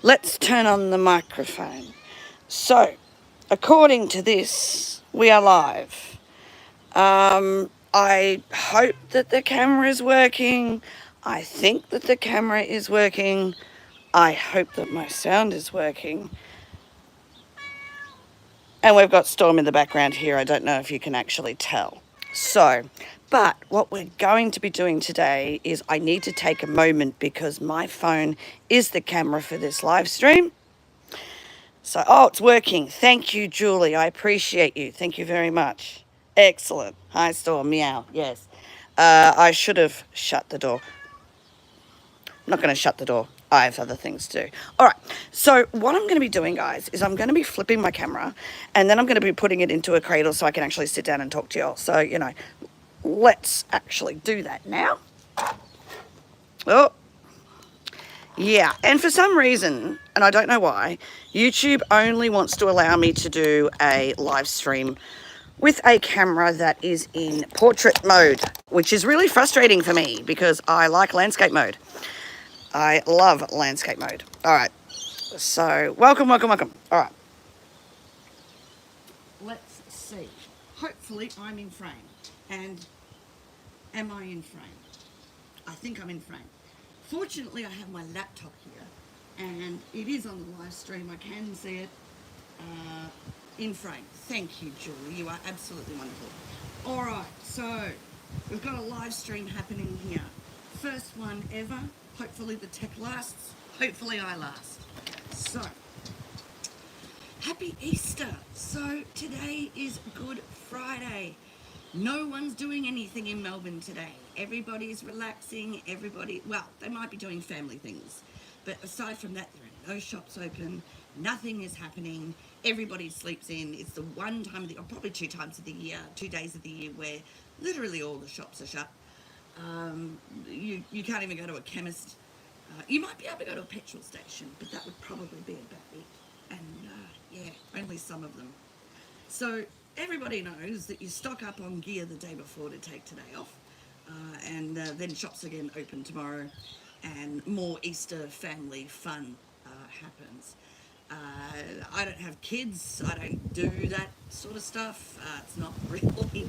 Let's turn on the microphone. So, according to this, we are live. I hope that the camera is working. I think that the camera is working. I hope that my sound is working. And we've got Storm in the background here. I don't know if you can actually tell. So, but what we're going to be doing today is I need to take a moment because my phone is the camera for this live stream. So, oh, it's working. Thank you, Julie. I appreciate you. Thank you very much. Excellent. Hi, Storm. Meow. Yes. I should have shut the door. I'm not going to shut the door. I have other things to do. All right. So what I'm going to be doing, guys, is I'm going to be flipping my camera and then I'm going to be putting it into a cradle so I can actually sit down and talk to y'all. So, you know, let's actually do that now. Oh, yeah. And for some reason, and I don't know why, YouTube only wants to allow me to do a live stream with a camera that is in portrait mode, which is really frustrating for me because I like landscape mode. I love landscape mode. All right. So, welcome. All right. Let's see. Hopefully, I'm in frame. And am I in frame? I think I'm in frame. Fortunately, I have my laptop here. And it is on the live stream. I can see it in frame. Thank you, Julie. You are absolutely wonderful. All right. So, we've got a live stream happening here. First one ever. Hopefully the tech lasts. Hopefully I last. So, happy Easter. So, today is Good Friday. No one's doing anything in Melbourne today. Everybody's relaxing. Well, they might be doing family things. But aside from that, there are no shops open. Nothing is happening. Everybody sleeps in. It's the one time of the, or probably 2 times of the year, 2 days of the year where literally all the shops are shut. You can't even go to a chemist. You might be able to go to a petrol station, but that would probably be about it. And yeah, only some of them. So everybody knows that you stock up on gear the day before to take today off. And then shops again open tomorrow and more Easter family fun happens. I don't have kids. I don't do that sort of stuff. It's not really,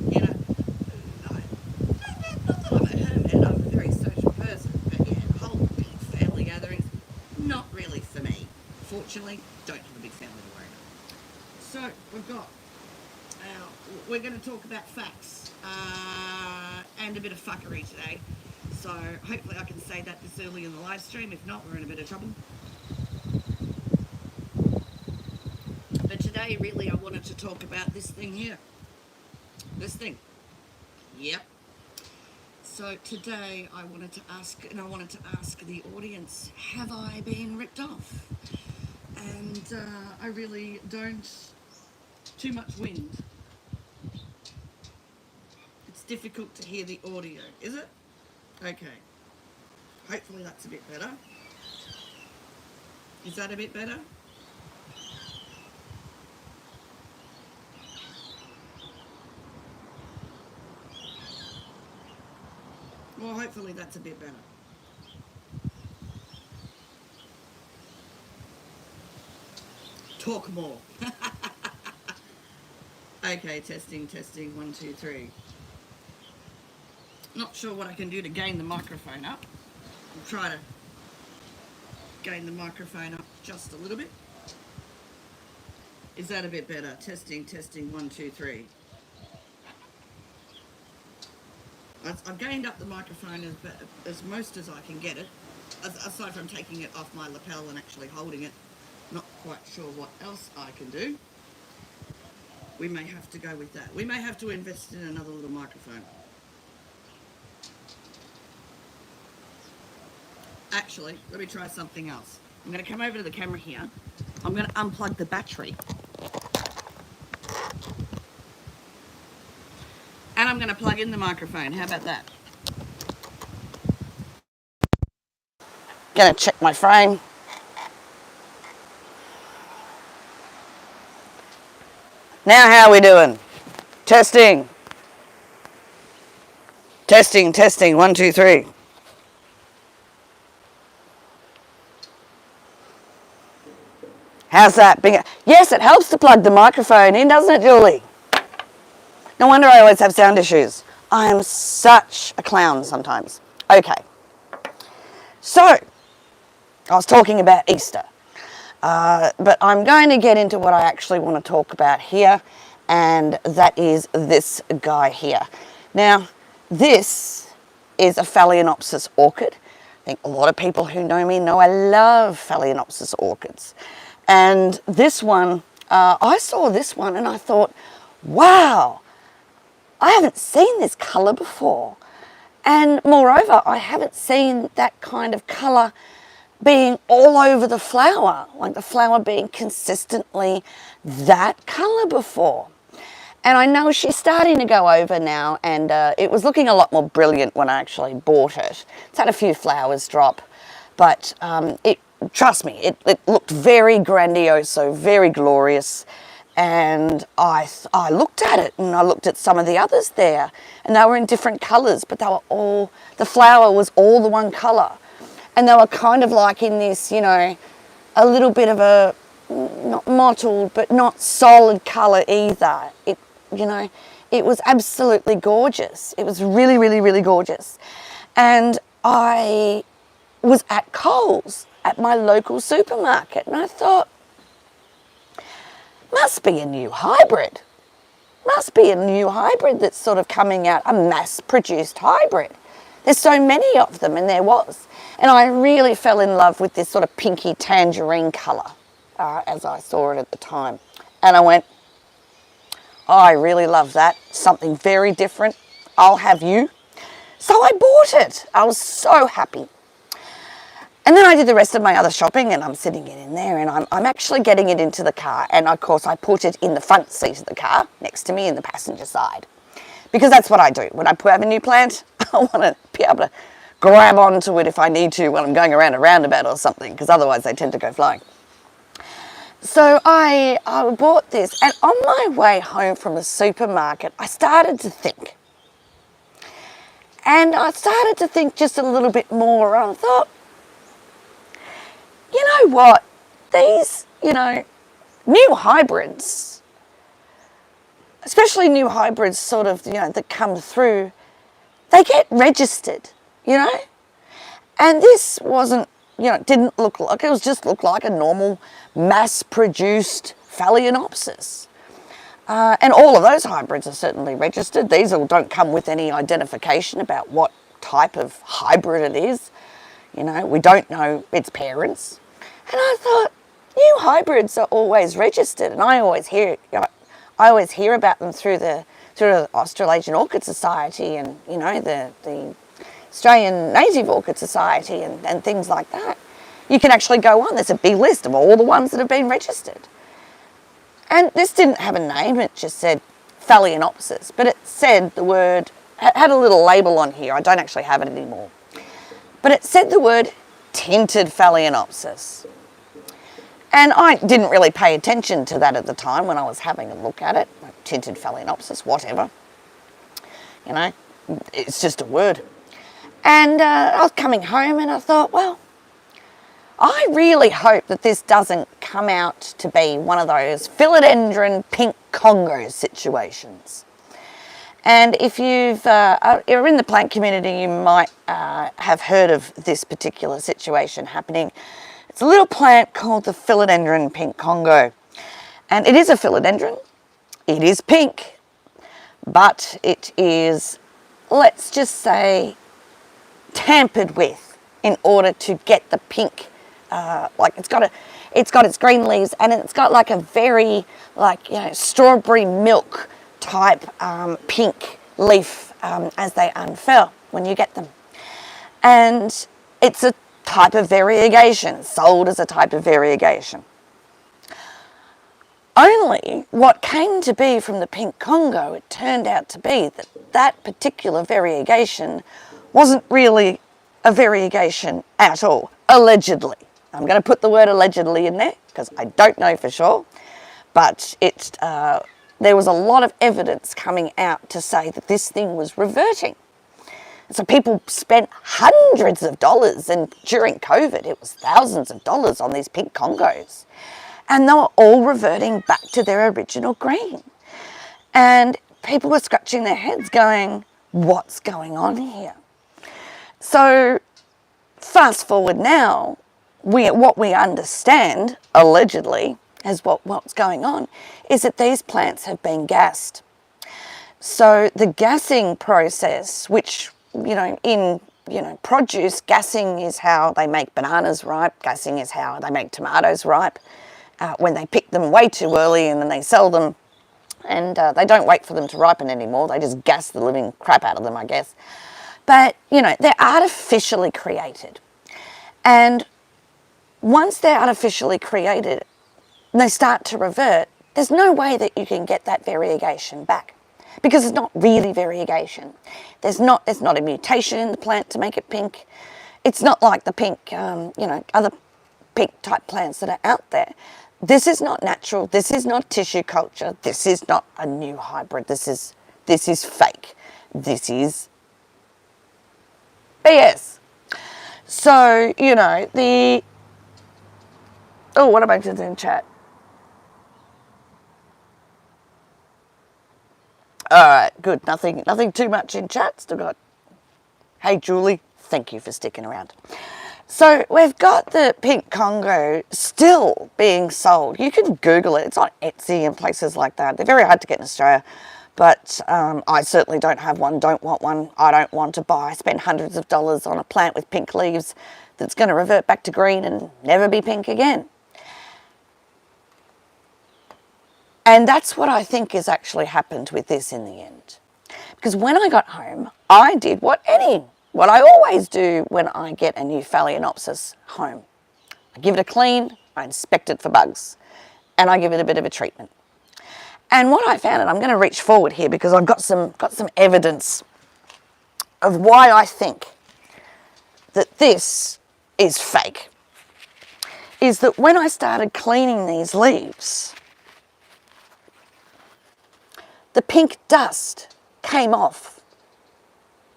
you know, not that I'm a hermit, I'm a very social person, but yeah, whole big family gatherings, not really for me. Fortunately, don't have a big family to worry about. So, we're going to talk about facts and a bit of fuckery today. So, hopefully I can say that this early in the live stream. If not, we're in a bit of trouble. But today, really, I wanted to talk about this thing here. This thing. Yep. So today I wanted to ask the audience, have I been ripped off? And I really don't. Too much wind. It's difficult to hear the audio, is it? Okay. Hopefully that's a bit better. Is that a bit better? Well, hopefully that's a bit better. Talk more. Okay, testing, 1, 2, 3. Not sure what I can do to gain the microphone up. I'll try to gain the microphone up just a little bit. Is that a bit better? Testing, 1, 2, 3. I've gained up the microphone as most as I can get it, aside from taking it off my lapel and actually holding it. Not quite sure what else I can do. We may have to go with that. We may have to invest in another little microphone. Actually, let me try something else. I'm going to come over to the camera here. I'm going to unplug the battery. And I'm going to plug in the microphone. How about that? Going to check my frame. Now how are we doing? Testing. Testing, 1, 2, 3. How's that? Yes, it helps to plug the microphone in, doesn't it, Julie? No wonder I always have sound issues. I am such a clown sometimes. Okay. So, I was talking about Easter. But I'm going to get into what I actually want to talk about here, and that is this guy here. Now, this is a Phalaenopsis orchid. I think a lot of people who know me know I love Phalaenopsis orchids. And this one, I saw this one and I thought, wow, I haven't seen this colour before. And moreover, I haven't seen that kind of colour being all over the flower, like the flower being consistently that colour before. And I know she's starting to go over now, and it was looking a lot more brilliant when I actually bought it. It's had a few flowers drop, but trust me, it looked very grandiose, very glorious. And I looked at it, and I looked at some of the others there, and they were in different colours, but they were all, the flower was all the one colour. And they were kind of like in this, you know, a little bit of a, not mottled, but not solid colour either. It, you know, it was absolutely gorgeous. It was really, really, really gorgeous. And I was at Coles, at my local supermarket, and I thought, must be a new hybrid. Must be a new hybrid that's sort of coming out, a mass-produced hybrid. There's so many of them, and there was. And I really fell in love with this sort of pinky tangerine colour as I saw it at the time. And I went, oh, I really love that. Something very different. I'll have you. So I bought it. I was so happy. And then I did the rest of my other shopping, and I'm sitting it in there, and I'm actually getting it into the car. And of course, I put it in the front seat of the car next to me in the passenger side. Because that's what I do. When I have a new plant, I want to be able to grab onto it if I need to when I'm going around a roundabout or something, because otherwise they tend to go flying. So I bought this, and on my way home from the supermarket, I started to think. And I started to think just a little bit more. I thought, you know what? These, you know, new hybrids, especially new hybrids sort of, you know, that come through, they get registered, you know? And this wasn't, you know, it didn't look like, it was just looked like a normal mass-produced Phalaenopsis. And all of those hybrids are certainly registered. These all don't come with any identification about what type of hybrid it is. You know, we don't know its parents. And I thought, new hybrids are always registered, and I always hear about them through the Australasian Orchid Society, and you know, the Australian Native Orchid Society, and things like that. You can actually go on. There's a big list of all the ones that have been registered. And this didn't have a name. It just said Phalaenopsis, but it said the word, had a little label on here. I don't actually have it anymore. But it said the word tinted Phalaenopsis. And I didn't really pay attention to that at the time when I was having a look at it. Like, tinted Phalaenopsis, whatever. You know, it's just a word. And I was coming home and I thought, well, I really hope that this doesn't come out to be one of those philodendron pink Congo situations. And if you're in the plant community, you might have heard of this particular situation happening. It's a little plant called the philodendron pink Congo. And it is a philodendron. It is pink, but it is, let's just say, tampered with in order to get the pink. Like it's got its green leaves, and it's got like a very, like, you know, strawberry milk type pink leaf as they unfurl when you get them. And it's a type of variegation, sold as a type of variegation. Only what came to be from the pink Congo, it turned out to be that that particular variegation wasn't really a variegation at all, allegedly. I'm going to put the word allegedly in there because I don't know for sure, but there was a lot of evidence coming out to say that this thing was reverting. So people spent hundreds of dollars, and during COVID it was thousands of dollars on these pink Congos. and they were all reverting back to their original green. And people were scratching their heads going, what's going on here? So fast forward now, what we understand, allegedly, as what's going on, is that these plants have been gassed. So the gassing process, which, in produce, gassing is how they make bananas ripe, gassing is how they make tomatoes ripe, when they pick them way too early and then they sell them, and they don't wait for them to ripen anymore, they just gas the living crap out of them, I guess. But, they're artificially created. And once they're artificially created and they start to revert, there's no way that you can get that variegation back, because it's not really variegation. There's not a mutation in the plant to make it pink. It's not like the pink, other pink type plants that are out there. This is not natural. This is not tissue culture. This is not a new hybrid. This is fake. This is BS. So, what am I doing in chat? All right, good. Nothing too much in chat. Still got, hey, Julie, thank you for sticking around. So we've got the pink Congo still being sold. You can Google it. It's on Etsy and places like that. They're very hard to get in Australia, but I certainly don't have one, don't want one. I don't want to spend hundreds of dollars on a plant with pink leaves that's going to revert back to green and never be pink again. And that's what I think has actually happened with this in the end. Because when I got home, I did what I always do when I get a new Phalaenopsis home. I give it a clean, I inspect it for bugs, and I give it a bit of a treatment. And what I found, and I'm going to reach forward here because I've got some evidence of why I think that this is fake, is that when I started cleaning these leaves, the pink dust came off.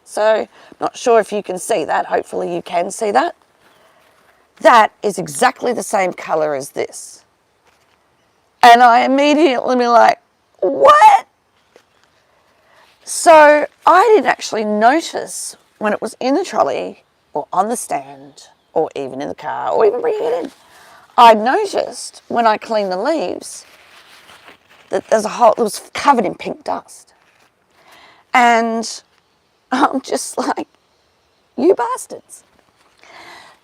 So, not sure if you can see that. Hopefully you can see that. That is exactly the same colour as this. And I immediately be like, what? So I didn't actually notice when it was in the trolley or on the stand or even in the car or even bringing it in. I noticed when I cleaned the leaves that it was covered in pink dust. And I'm just like, you bastards.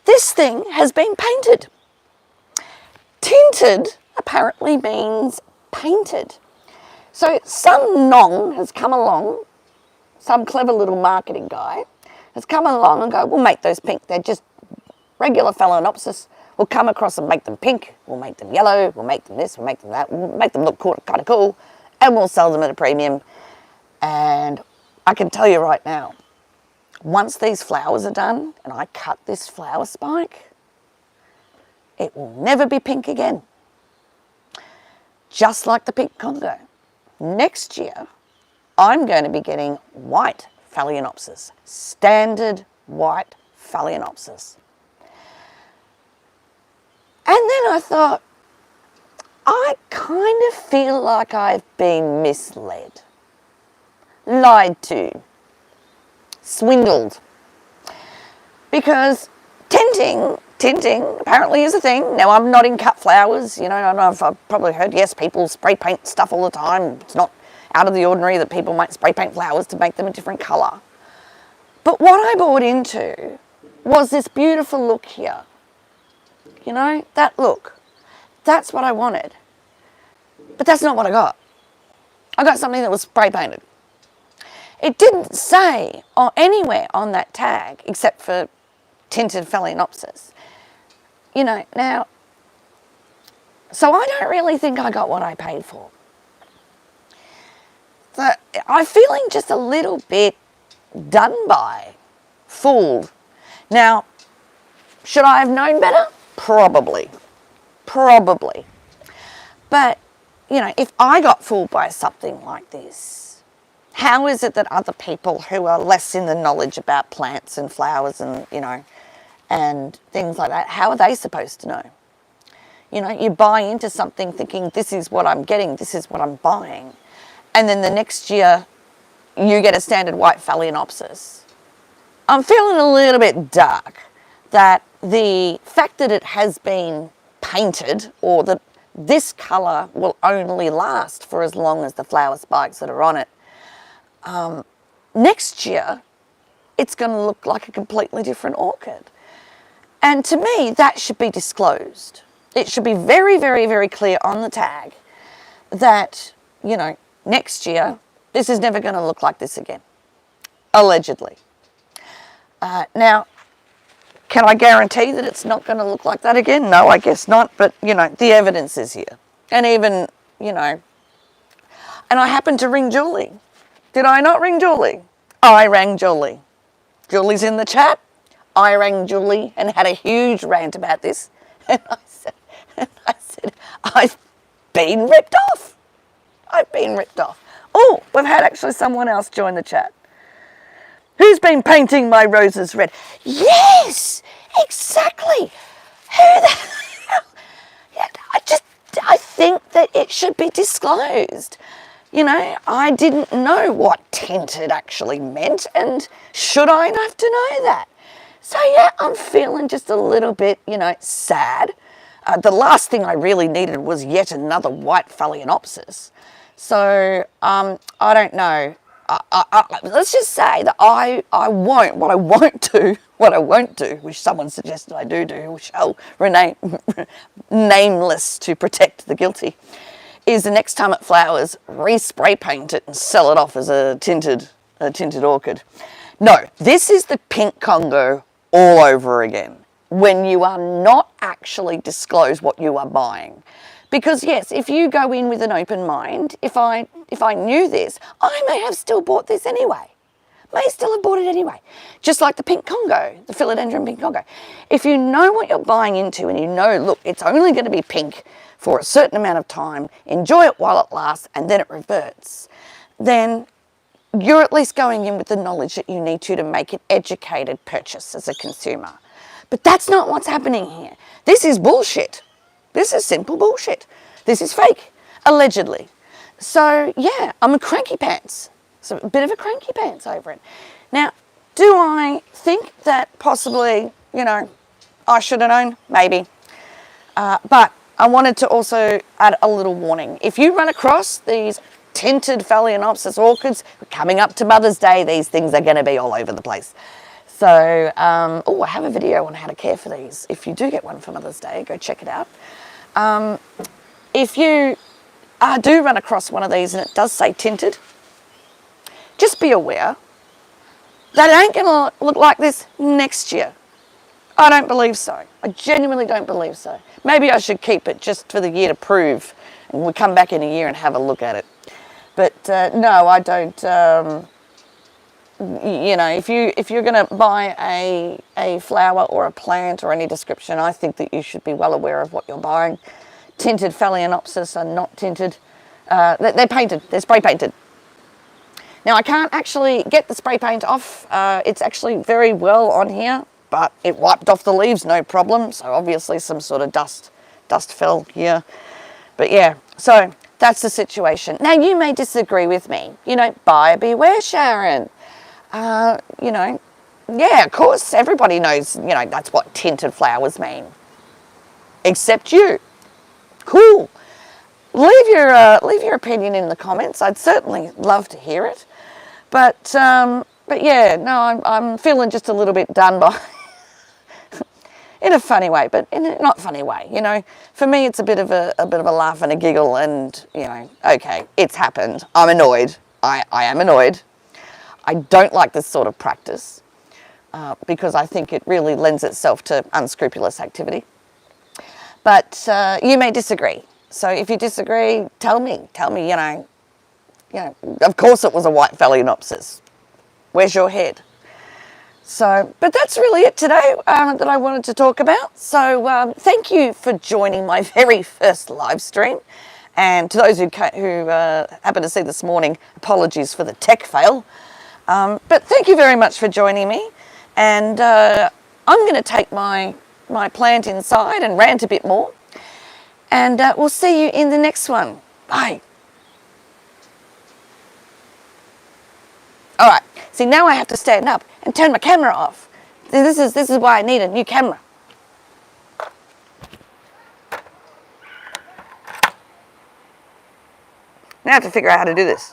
This thing has been painted. Tinted apparently means painted. So some nong has come along, some clever little marketing guy has come along and go, we'll make those pink. They're just regular Phalaenopsis. We'll come across and make them pink. We'll make them yellow. We'll make them this. We'll make them that. We'll make them look kind of cool. And we'll sell them at a premium. And I can tell you right now, once these flowers are done and I cut this flower spike, it will never be pink again. Just like the pink Congo. Next year, I'm going to be getting white Phalaenopsis. Standard white Phalaenopsis. And then I thought, I kind of feel like I've been misled, lied to, swindled. Because tinting apparently is a thing. Now, I'm not in cut flowers. I don't know if I've probably heard, yes, people spray paint stuff all the time. It's not out of the ordinary that people might spray paint flowers to make them a different colour. But what I bought into was this beautiful look here. That look. That's what I wanted. But that's not what I got. I got something that was spray painted. It didn't say anywhere on that tag, except for tinted Phalaenopsis. Now, so I don't really think I got what I paid for. So I'm feeling just a little bit done by, fooled. Now, should I have known better? Probably. But, if I got fooled by something like this, how is it that other people who are less in the knowledge about plants and flowers and, and things like that, how are they supposed to know? You know, you buy into something thinking this is what I'm getting, this is what I'm buying. And then the next year you get a standard white Phalaenopsis. I'm feeling a little bit dark that the fact that it has been painted, or that this colour will only last for as long as the flower spikes that are on it. Next year, it's going to look like a completely different orchid. And to me, that should be disclosed. It should be very, very, very clear on the tag that, you know, next year, this is never going to look like this again, allegedly. Now, can I guarantee that it's not going to look like that again? No, I guess not. But, you know, the evidence is here. And even, you know, and I happened to ring Julie. Did I not ring Julie? I rang Julie. Julie's in the chat. I rang Julie and had a huge rant about this. And I said, I've been ripped off. I've been ripped off. Oh, we've had actually someone else join the chat. Who's been painting my roses red? Yes, exactly. Who the hell? Yeah, I think that it should be disclosed. You know, I didn't know what tinted actually meant, and should I have to know that? So yeah, I'm feeling just a little bit, you know, sad. The last thing I really needed was yet another white Phalaenopsis. So I don't know. Let's just say that I won't do, which someone suggested I do, which I'll rename nameless to protect the guilty, is the next time it flowers, respray paint it and sell it off as a tinted orchid. No, this is the pink Congo all over again, when you are not actually disclose what you are buying. Because yes, if you go in with an open mind, if I knew this, I may have still bought this anyway. May still have bought it anyway. Just like the pink Congo, the philodendron pink Congo. If you know what you're buying into and you know, look, it's only going to be pink for a certain amount of time, enjoy it while it lasts, and then it reverts, then you're at least going in with the knowledge that you need to make an educated purchase as a consumer. But that's not what's happening here. This is bullshit. This is simple bullshit. This is fake, allegedly. So yeah, I'm a cranky pants. So a bit of a cranky pants over it. Now, do I think that possibly, you know, I should have known? Maybe. But I wanted to also add a little warning. If you run across these tinted Phalaenopsis orchids, coming up to Mother's Day, these things are going to be all over the place. So, I have a video on how to care for these. If you do get one for Mother's Day, go check it out. If you do run across one of these and it does say tinted, just be aware that it ain't going to look like this next year. I don't believe so. I genuinely don't believe so. Maybe I should keep it just for the year to prove, and we'll come back in a year and have a look at it. But no, I don't. You know, if you're going to buy a flower or a plant or any description, I think that you should be well aware of what you're buying. Tinted Phalaenopsis are not tinted. They're painted. They're spray painted. Now, I can't actually get the spray paint off. It's actually very well on here, but it wiped off the leaves, no problem. So obviously some sort of dust fell here. But yeah, so that's the situation. Now, you may disagree with me. You know, buyer beware, Sharon. You know, yeah, of course, everybody knows, you know, that's what tinted flowers mean. Except you. Cool. Leave your opinion in the comments. I'd certainly love to hear it. But yeah, no, I'm feeling just a little bit done by, in a funny way, but in a not funny way, you know. For me, it's a bit of a laugh and a giggle, and, you know, okay, it's happened. I'm annoyed. I am annoyed. I don't like this sort of practice because I think it really lends itself to unscrupulous activity. But you may disagree. So if you disagree, tell me, you know, of course it was a white Phalaenopsis. Where's your head? So, but that's really it today that I wanted to talk about. So thank you for joining my very first live stream. And to those who happened to see this morning, apologies for the tech fail. But thank you very much for joining me, and I'm going to take my plant inside and rant a bit more. And we'll see you in the next one. Bye. All right, see, now I have to stand up and turn my camera off. This is why I need a new camera. Now I have to figure out how to do this.